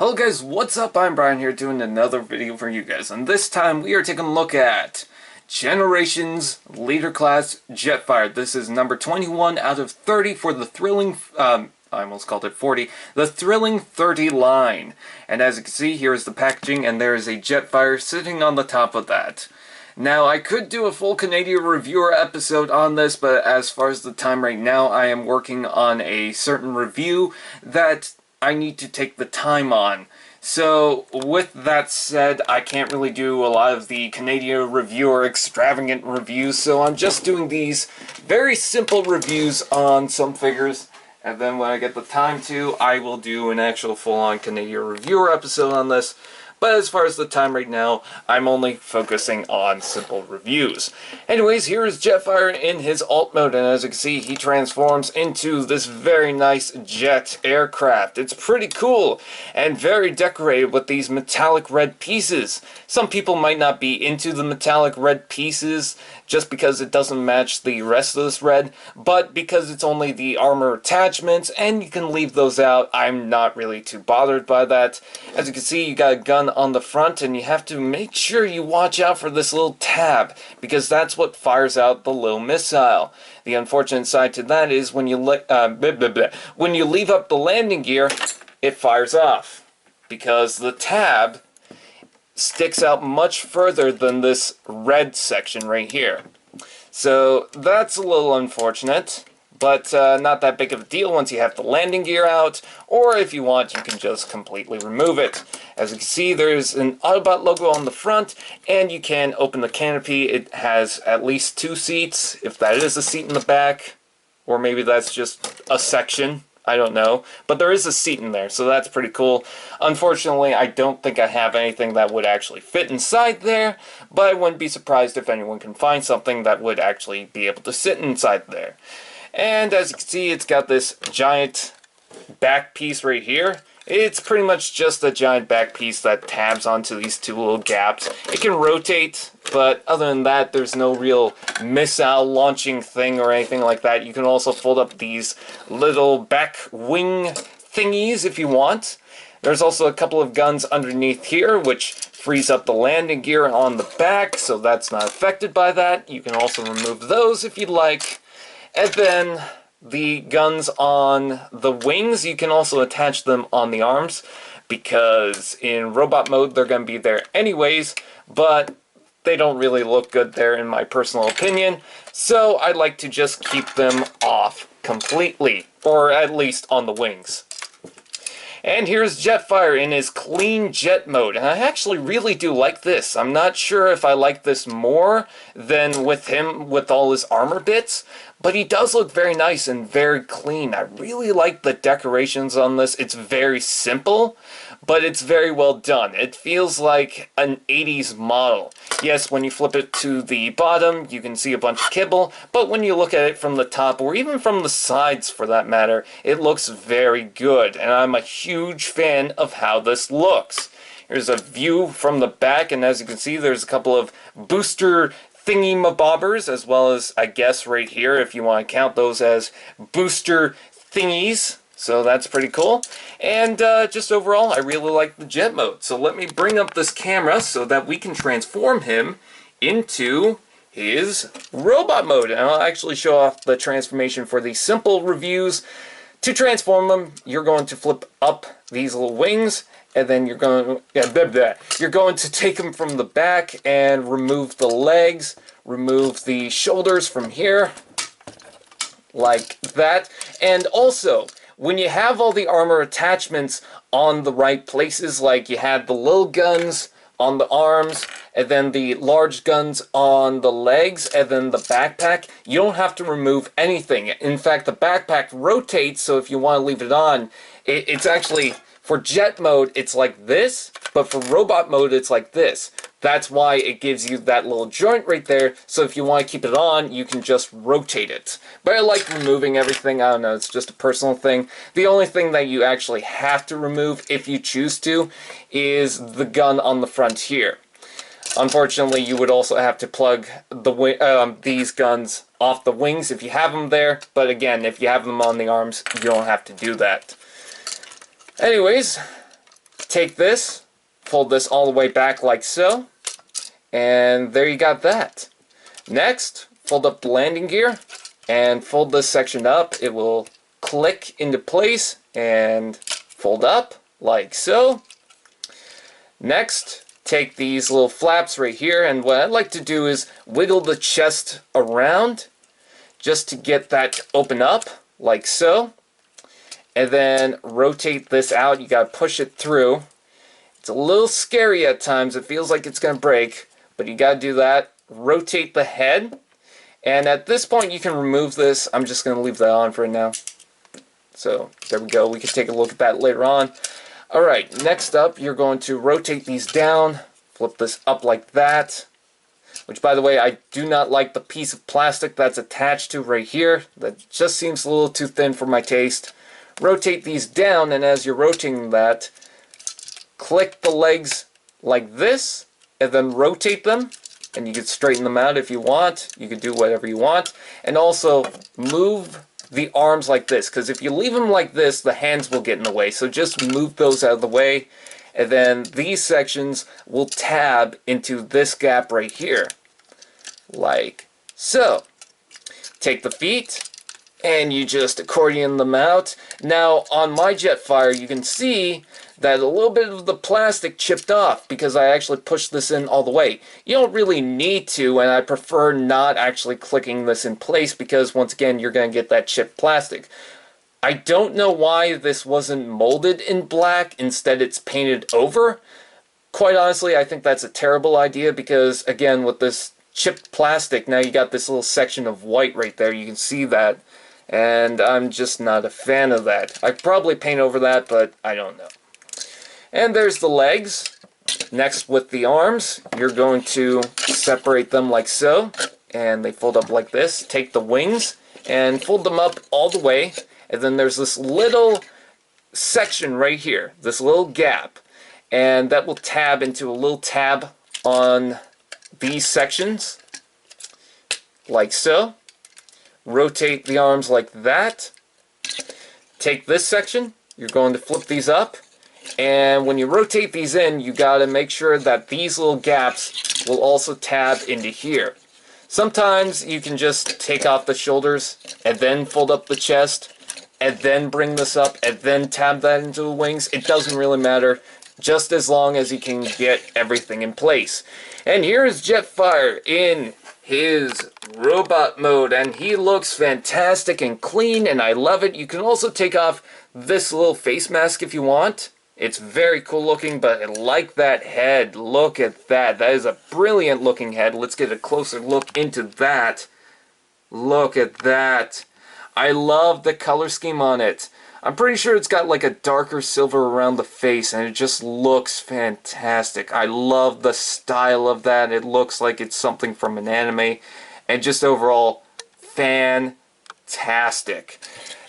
Hello guys, what's up? I'm Brian here doing another video for you guys, and this time we are taking a look at Generations Leader Class Jetfire. This is number 21 out of 30 for the thrilling, I almost called it 40, the thrilling 30 line. And as you can see, here is the packaging, and there is a Jetfire sitting on the top of that. Now, I could do a full Canadian reviewer episode on this, but as far as the time right now, I am working on a certain review that I need to take the time on. So, with that said, I can't really do a lot of the Canadian reviewer extravagant reviews, so I'm just doing these very simple reviews on some figures, and then when I get the time to, I will do an actual full-on Canadian reviewer episode on this. But as far as the time right now, I'm only focusing on simple reviews. Anyways, here is Jetfire in his alt mode, and as you can see, he transforms into this very nice jet aircraft. It's pretty cool, and very decorated with these metallic red pieces. Some people might not be into the metallic red pieces, just because it doesn't match the rest of this red, but because it's only the armor attachments, and you can leave those out, I'm not really too bothered by that. As you can see, you got a gun on the front, and you have to make sure you watch out for this little tab, because that's what fires out the little missile. The unfortunate side to that is when you when you leave up the landing gear, it fires off, because the tab sticks out much further than this red section right here. So that's a little unfortunate, but not that big of a deal once you have the landing gear out, or if you want, you can just completely remove it. As you can see, there's an Autobot logo on the front, and you can open the canopy. It has at least 2 seats, if that is a seat in the back, or maybe that's just a section. I don't know, but there is a seat in there, so that's pretty cool. Unfortunately, I don't think I have anything that would actually fit inside there, but I wouldn't be surprised if anyone can find something that would actually be able to sit inside there. And as you can see, it's got this giant back piece right here. It's pretty much just a giant back piece that tabs onto these 2 little gaps. It can rotate, but other than that, there's no real missile launching thing or anything like that. You can also fold up these little back wing thingies if you want. There's also a couple of guns underneath here, which frees up the landing gear on the back, so that's not affected by that. You can also remove those if you'd like. And then the guns on the wings, you can also attach them on the arms, because in robot mode they're going to be there anyways, but they don't really look good there in my personal opinion, so I like to just keep them off completely, or at least on the wings. And here's Jetfire in his clean jet mode, and I actually really do like this. I'm not sure if I like this more than with him with all his armor bits, but he does look very nice and very clean. I really like the decorations on this. It's very simple, but it's very well done. It feels like an 80s model. Yes, when you flip it to the bottom, you can see a bunch of kibble, but when you look at it from the top, or even from the sides for that matter, it looks very good, and I'm a huge fan of how this looks. Here's a view from the back, and as you can see, there's a couple of booster thingy-mabobbers, as well as, I guess, right here, if you want to count those as booster thingies. So that's pretty cool. And just overall, I really like the jet mode. So let me bring up this camera so that we can transform him into his robot mode. And I'll actually show off the transformation for these simple reviews. To transform them, you're going to flip up these little wings, and then you're going to take them from the back and remove the legs, remove the shoulders from here, like that. And also, when you have all the armor attachments on the right places, like you had the little guns on the arms, and then the large guns on the legs, and then the backpack, you don't have to remove anything. In fact, the backpack rotates, so if you want to leave it on, it's actually, for jet mode, it's like this, but for robot mode, it's like this. That's why it gives you that little joint right there, so if you want to keep it on, you can just rotate it. But I like removing everything. I don't know, it's just a personal thing. The only thing that you actually have to remove, if you choose to, is the gun on the front here. Unfortunately, you would also have to plug these guns off the wings if you have them there, but again, if you have them on the arms, you don't have to do that. Anyways, take this, fold this all the way back like so, and there you got that. Next, fold up the landing gear and fold this section up. It will click into place and fold up like so. Next, take these little flaps right here, and what I like to do is wiggle the chest around just to get that to open up like so. And then rotate this out. You gotta push it through. It's a little scary at times. It feels like it's gonna break, but you gotta do that. Rotate the head, and at this point you can remove this. I'm just gonna leave that on for now. So there we go. We can take a look at that later on. Alright, next up you're going to rotate these down, flip this up like that, which by the way, I do not like the piece of plastic that's attached to right here. That just seems a little too thin for my taste. Rotate these down, and as you're rotating that, click the legs like this, and then rotate them, and you can straighten them out if you want. You can do whatever you want. And also move the arms like this, because if you leave them like this, the hands will get in the way. So just move those out of the way, and then these sections will tab into this gap right here, like so. Take the feet, and you just accordion them out. Now, on my Jetfire, you can see that a little bit of the plastic chipped off because I actually pushed this in all the way. You don't really need to, and I prefer not actually clicking this in place because, once again, you're going to get that chipped plastic. I don't know why this wasn't molded in black, instead it's painted over. Quite honestly, I think that's a terrible idea because, again, with this chipped plastic, now you got this little section of white right there. You can see that, and I'm just not a fan of that. I'd probably paint over that, but I don't know. And there's the legs. Next, with the arms, you're going to separate them like so, and they fold up like this. Take the wings and fold them up all the way, and then there's this little section right here, this little gap, and that will tab into a little tab on these sections, like so. Rotate the arms like that. Take this section, you're going to flip these up, and when you rotate these in, you gotta make sure that these little gaps will also tab into here. Sometimes you can just take off the shoulders and then fold up the chest and then bring this up and then tab that into the wings. It doesn't really matter, just as long as you can get everything in place. And here is Jetfire in his robot mode, and he looks fantastic and clean, and I love it. You can also take off this little face mask if you want. It's very cool looking, but I like that head. Look at that. That is a brilliant looking head. Let's get a closer look into that. Look at that. I love the color scheme on it. I'm pretty sure it's got like a darker silver around the face, and it just looks fantastic. I love the style of that. It looks like it's something from an anime, and just overall fantastic.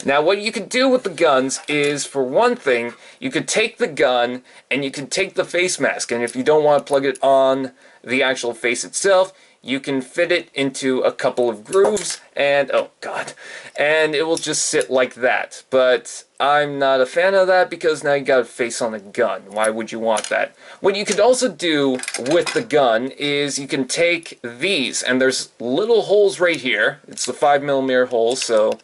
Now, what you can do with the guns is, for one thing, you could take the gun and you can take the face mask, and if you don't want to plug it on the actual face itself, you can fit it into a couple of grooves, and oh god, and it will just sit like that. But I'm not a fan of that because now you got a face on the gun. Why would you want that? What you could also do with the gun is you can take these, and there's little holes right here. It's the 5mm holes, so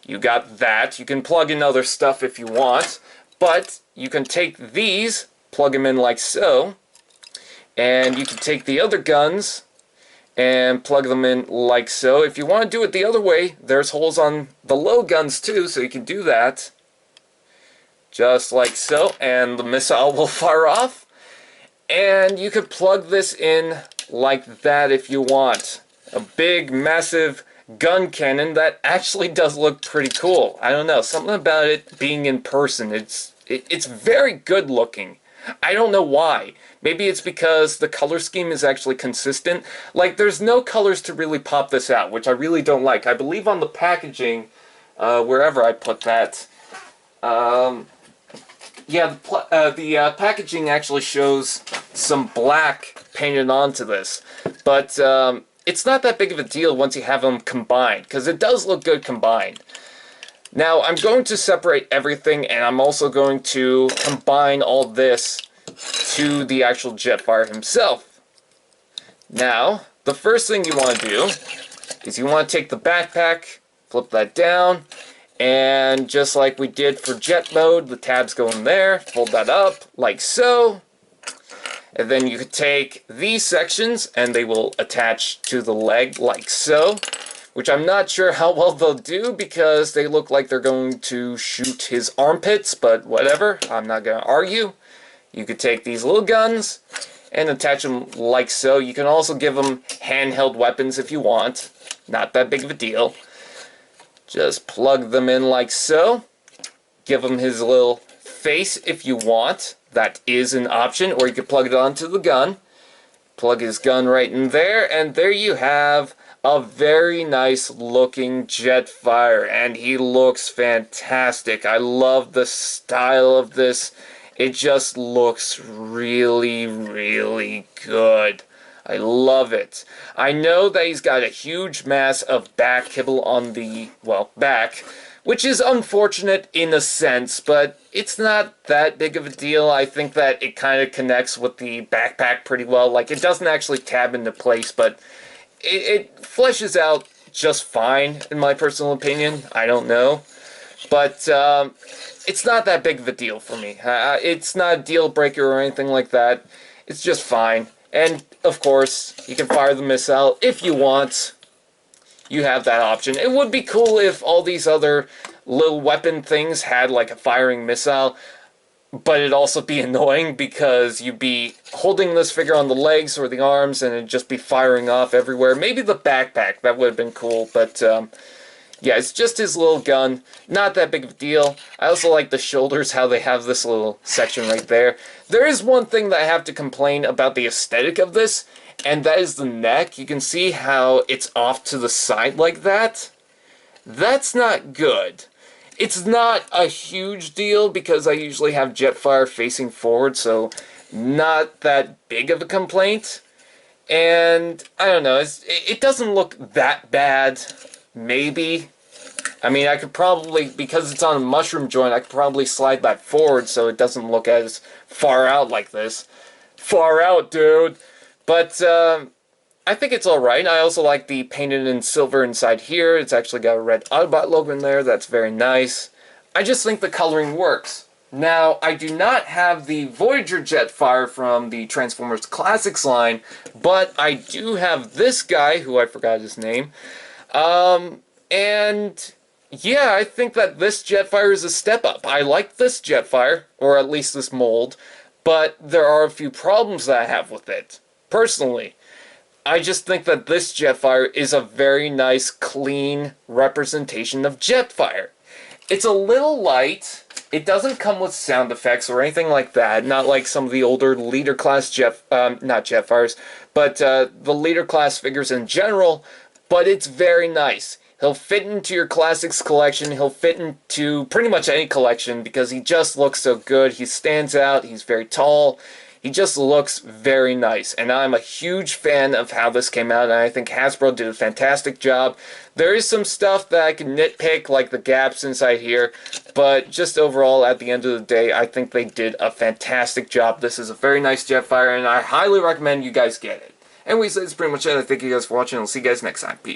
you got that. You can plug in other stuff if you want, but you can take these, plug them in like so, and you can take the other guns and plug them in like so. If you want to do it the other way, there's holes on the low guns too, so you can do that. Just like so, and the missile will fire off. And you could plug this in like that if you want. A big, massive gun cannon that actually does look pretty cool. I don't know, something about it being in person, it's very good looking. I don't know why. Maybe it's because the color scheme is actually consistent. Like, there's no colors to really pop this out, which I really don't like. I believe on the packaging, wherever I put that, yeah, the packaging actually shows some black painted onto this. But it's not that big of a deal once you have them combined, because it does look good combined. Now, I'm going to separate everything, and I'm also going to combine all this to the actual Jetfire himself. Now, the first thing you want to do is you want to take the backpack, flip that down, and just like we did for jet mode, the tabs go in there, fold that up like so. And then you could take these sections and they will attach to the leg like so, which I'm not sure how well they'll do because they look like they're going to shoot his armpits, but whatever, I'm not going to argue. You could take these little guns and attach them like so. You can also give them handheld weapons if you want. Not that big of a deal. Just plug them in like so. Give him his little face if you want. That is an option. Or you could plug it onto the gun. Plug his gun right in there. And there you have a very nice looking Jetfire. And he looks fantastic. I love the style of this. It just looks really, really good. I love it. I know that he's got a huge mass of back kibble on the, well, back, which is unfortunate in a sense, but it's not that big of a deal. I think that it kind of connects with the backpack pretty well. Like, it doesn't actually tab into place, but it fleshes out just fine, in my personal opinion. I don't know. But it's not that big of a deal for me. It's not a deal breaker or anything like that. It's just fine. And, of course, you can fire the missile if you want. You have that option. It would be cool if all these other little weapon things had, like, a firing missile, but it'd also be annoying because you'd be holding this figure on the legs or the arms and it'd just be firing off everywhere. Maybe the backpack, that would have been cool, but, yeah, it's just his little gun. Not that big of a deal. I also like the shoulders, how they have this little section right there. There is one thing that I have to complain about the aesthetic of this, and that is the neck. You can see how it's off to the side like that. That's not good. It's not a huge deal because I usually have Jetfire facing forward, so not that big of a complaint. And, I don't know, it doesn't look that bad. Maybe. I mean, I could probably, because it's on a mushroom joint, I could probably slide that forward so it doesn't look as far out like this. Far out, dude! But, I think it's alright. I also like the painted in silver inside here. It's actually got a red Autobot logo in there. That's very nice. I just think the coloring works. Now, I do not have the Voyager Jetfire from the Transformers Classics line, but I do have this guy, who I forgot his name. And yeah, I think that this Jetfire is a step up. I like this Jetfire, or at least this mold, but there are a few problems that I have with it. Personally, I just think that this Jetfire is a very nice, clean representation of Jetfire. It's a little light. It doesn't come with sound effects or anything like that. Not like some of the older leader class not Jetfires, but the leader class figures in general. But it's very nice. He'll fit into your Classics collection. He'll fit into pretty much any collection because he just looks so good. He stands out. He's very tall. He just looks very nice. And I'm a huge fan of how this came out. And I think Hasbro did a fantastic job. There is some stuff that I can nitpick, like the gaps inside here. But just overall, at the end of the day, I think they did a fantastic job. This is a very nice Jetfire. And I highly recommend you guys get it. Anyways, that's pretty much it. I thank you guys for watching. I'll see you guys next time. Peace.